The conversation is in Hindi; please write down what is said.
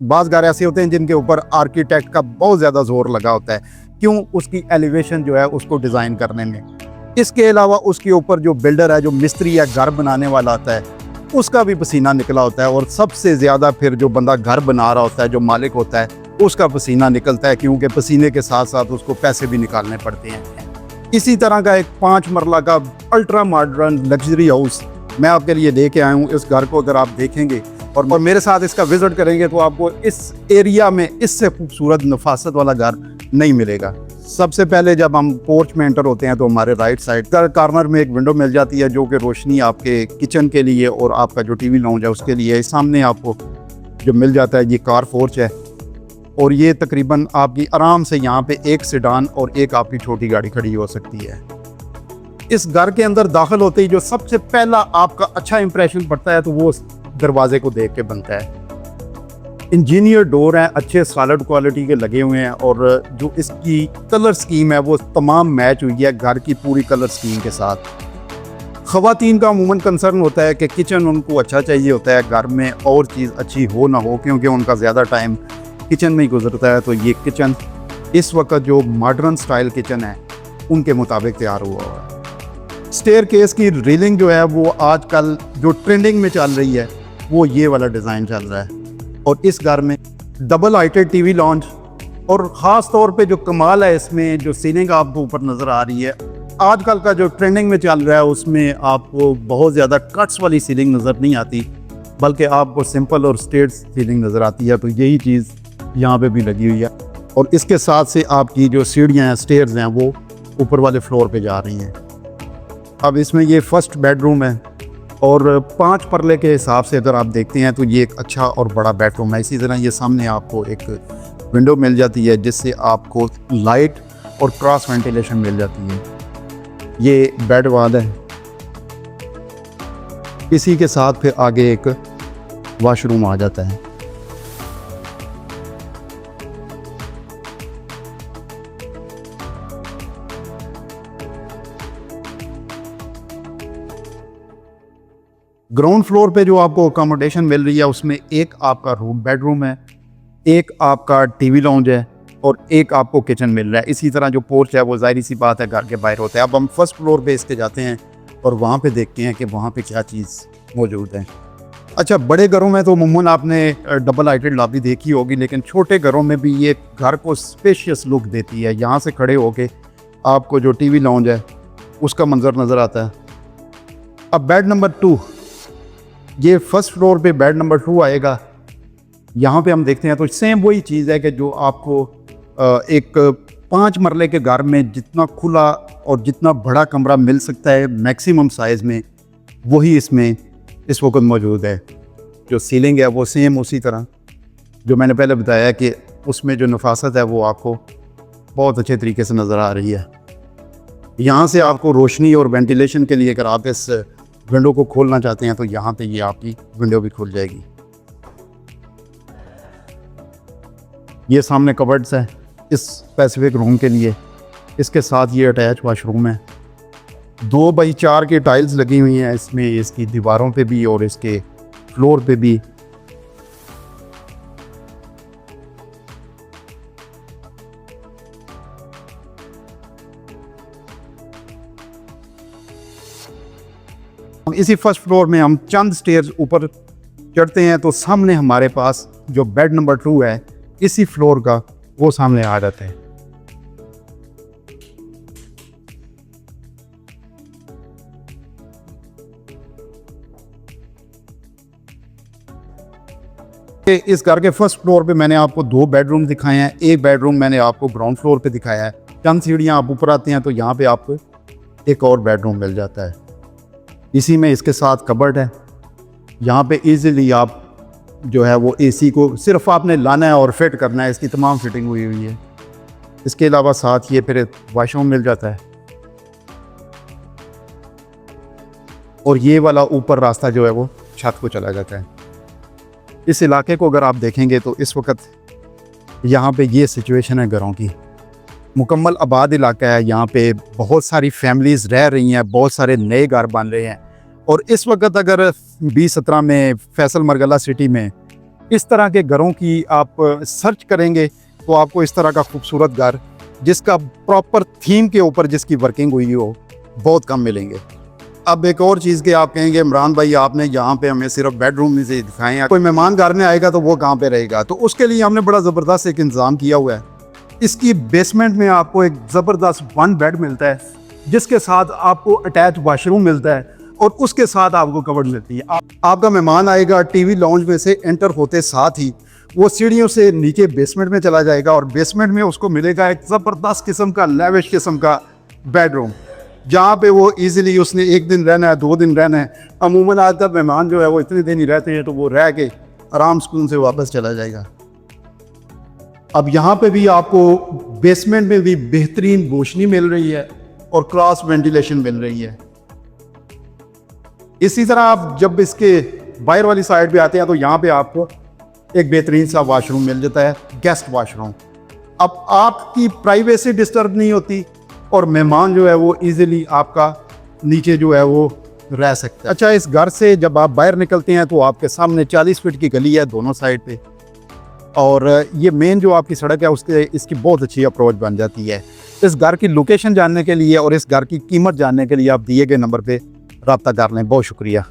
बाज़ घर ऐसे होते हैं जिनके ऊपर आर्किटेक्ट का बहुत ज़्यादा जोर लगा होता है, क्यों? उसकी एलिवेशन जो है उसको डिज़ाइन करने में। इसके अलावा उसके ऊपर जो बिल्डर है, जो मिस्त्री या घर बनाने वाला आता है, उसका भी पसीना निकला होता है। और सबसे ज़्यादा फिर जो बंदा घर बना रहा होता है, जो मालिक होता है, उसका पसीना निकलता है, क्योंकि पसीने के साथ साथ उसको पैसे भी निकालने पड़ते हैं। इसी तरह का एक 5 मरला का अल्ट्रा मॉडर्न लग्जरी हाउस मैं आपके लिए लेके आया हूँ। इस घर को अगर आप देखेंगे और मेरे साथ इसका विज़िट करेंगे तो आपको इस एरिया में इससे खूबसूरत नफासत वाला घर नहीं मिलेगा। सबसे पहले जब हम पोर्च में एंटर होते हैं तो हमारे राइट साइड कॉर्नर में एक विंडो मिल जाती है, जो कि रोशनी आपके किचन के लिए और आपका जो टीवी लाउंज है उसके लिए। सामने आपको जो मिल जाता है ये कार पोर्च है, और ये तकरीबन आपकी आराम से यहाँ पे एक सेडान और एक आपकी छोटी गाड़ी खड़ी हो सकती है। इस घर के अंदर दाखिल होते ही जो सबसे पहला आपका अच्छा इंप्रेशन पड़ता है तो वो दरवाजे को देख के बनता है। इंजीनियर डोर हैं, अच्छे सॉलिड क्वालिटी के लगे हुए हैं, और जो इसकी कलर स्कीम है वो तमाम मैच हुई है घर की पूरी कलर स्कीम के साथ। ख़वातीन का अमूमन कंसर्न होता है कि किचन उनको अच्छा चाहिए होता है, घर में और चीज़ अच्छी हो ना हो, क्योंकि उनका ज़्यादा टाइम किचन में ही गुजरता है। तो ये किचन इस वक्त जो मॉडर्न स्टाइल किचन है उनके मुताबिक तैयार हुआ है। स्टेयर केस की रेलिंग जो है वो आजकल जो ट्रेंडिंग में चल रही है वो ये वाला डिज़ाइन चल रहा है। और इस घर में डबल हाइटेड टीवी लॉन्च, और ख़ास तौर पे जो कमाल है इसमें जो सीलिंग आपको ऊपर नज़र आ रही है, आजकल का जो ट्रेंडिंग में चल रहा है उसमें आपको बहुत ज़्यादा कट्स वाली सीलिंग नज़र नहीं आती, बल्कि आपको सिंपल और स्ट्रेट सीलिंग नज़र आती है। तो यही चीज़ यहाँ पे भी लगी हुई है। और इसके साथ से आपकी जो सीढ़ियाँ हैं, स्टेयर्स हैं, वो ऊपर वाले फ्लोर पे जा रही हैं। अब इसमें ये फर्स्ट बेडरूम है, और 5 परले के हिसाब से अगर आप देखते हैं तो ये एक अच्छा और बड़ा बेडरूम है। इसी तरह ये सामने आपको एक विंडो मिल जाती है जिससे आपको लाइट और क्रॉस वेंटिलेशन मिल जाती है। ये बेड वाल है, इसी के साथ फिर आगे एक वॉशरूम आ जाता है। ग्राउंड फ्लोर पे जो आपको अकोमोडेशन मिल रही है उसमें एक आपका रूम बेडरूम है, एक आपका टीवी लाउंज है, और एक आपको किचन मिल रहा है। इसी तरह जो पोर्च है वो जाहिर सी बात है घर के बाहर होता है। अब हम फर्स्ट फ्लोर पे इसके जाते हैं और वहाँ पे देखते हैं कि वहाँ पे क्या चीज़ मौजूद है। अच्छा, बड़े घरों में तो अमूमन आपने डबल हाइटेड लॉबी देखी होगी, लेकिन छोटे घरों में भी ये घर को स्पेशियस लुक देती है। यहाँ से खड़े होके आपको जो टीवी लाउंज है उसका मंजर नज़र आता है। अब बेड नंबर 2, ये फर्स्ट फ्लोर पे बेड नंबर 2 आएगा। यहाँ पे हम देखते हैं तो सेम वही चीज़ है कि जो आपको एक 5 मरले के घर में जितना खुला और जितना बड़ा कमरा मिल सकता है मैक्सिमम साइज़ में, वही इसमें इस वक्त मौजूद है। जो सीलिंग है वो सेम उसी तरह जो मैंने पहले बताया कि उसमें जो नफासत है वो आपको बहुत अच्छे तरीके से नज़र आ रही है। यहाँ से आपको रोशनी और वेंटिलेशन के लिए अगर आप इस विंडो को खोलना चाहते हैं तो यहाँ पे ये आपकी विंडो भी खुल जाएगी। ये सामने कबर्ड्स है इस स्पेसिफिक रूम के लिए। इसके साथ ये अटैच वॉशरूम है। 2x4 की टाइल्स लगी हुई हैं इसमें, इसकी दीवारों पे भी और इसके फ्लोर पे भी। इसी फर्स्ट फ्लोर में हम चंद स्टेयर्स ऊपर चढ़ते हैं तो सामने हमारे पास जो बेड नंबर 2 है इसी फ्लोर का, वो सामने आ जाता है। इस घर के फर्स्ट फ्लोर पे मैंने आपको 2 बेडरूम दिखाए हैं। एक बेडरूम मैंने आपको ग्राउंड फ्लोर पे दिखाया है। चंद सीढ़ियाँ आप ऊपर आते हैं तो यहाँ पे आपको एक और बेडरूम मिल जाता है। इसी में इसके साथ कबर्ड है। यहाँ पे इजीली आप जो है वो एसी को सिर्फ आपने लाना है और फिट करना है, इसकी तमाम फिटिंग हुई हुई है। इसके अलावा साथ ये फिर वॉशरूम मिल जाता है, और ये वाला ऊपर रास्ता जो है वो छत को चला जाता है। इस इलाके को अगर आप देखेंगे तो इस वक्त यहाँ पे ये सिचुएशन है घरों की। मुकम्मल आबाद इलाका है, यहाँ पे बहुत सारी फैमिलीज़ रह रही हैं, बहुत सारे नए घर बन रहे हैं। और इस वक्त अगर 2017 में फैसल मरगला सिटी में इस तरह के घरों की आप सर्च करेंगे तो आपको इस तरह का खूबसूरत घर जिसका प्रॉपर थीम के ऊपर जिसकी वर्किंग हुई हो बहुत कम मिलेंगे। अब एक और चीज़ के आप कहेंगे इमरान भाई आपने यहाँ पे हमें सिर्फ बेडरूम में से दिखाए हैं, कोई मेहमान घर में आएगा तो वो कहाँ पे रहेगा, तो उसके लिए हमने बड़ा ज़बरदस्त एक इंतज़ाम किया हुआ है। इसकी बेसमेंट में आपको एक ज़बरदस्त 1 बेड मिलता है जिसके साथ आपको अटैच वाशरूम मिलता है और उसके साथ आपको कबर्ड मिलती है। आपका मेहमान आएगा टीवी लॉन्ज में से एंटर होते साथ ही वो सीढ़ियों से नीचे बेसमेंट में चला जाएगा और बेसमेंट में उसको मिलेगा एक ज़बरदस्त किस्म का लेविश किस्म का बेडरूम जहाँ पे वो इजीली उसने 1 दिन रहना है 2 दिन रहना है। अमूमन आज तक मेहमान जो है वो इतने दिन ही रहते हैं तो वो रह के आराम सुकून से वापस चला जाएगा। अब यहाँ पे भी आपको बेसमेंट में भी बेहतरीन रोशनी मिल रही है और क्रॉस वेंटिलेशन मिल रही है। इसी तरह आप जब इसके बाहर वाली साइड पे आते हैं तो यहाँ पे आपको एक बेहतरीन सा वॉशरूम मिल जाता है, गेस्ट वॉशरूम। अब आपकी प्राइवेसी डिस्टर्ब नहीं होती और मेहमान जो है वो इजीली आपका नीचे जो है वो रह सकता है। अच्छा, इस घर से जब आप बाहर निकलते हैं तो आपके सामने 40 फीट की गली है दोनों साइड पे और ये मेन जो आपकी सड़क है उसके इसकी बहुत अच्छी अप्रोच बन जाती है। इस घर की लोकेशन जानने के लिए और इस घर की कीमत जानने के लिए आप दिए गए नंबर पे रब्ता कर लें। बहुत शुक्रिया।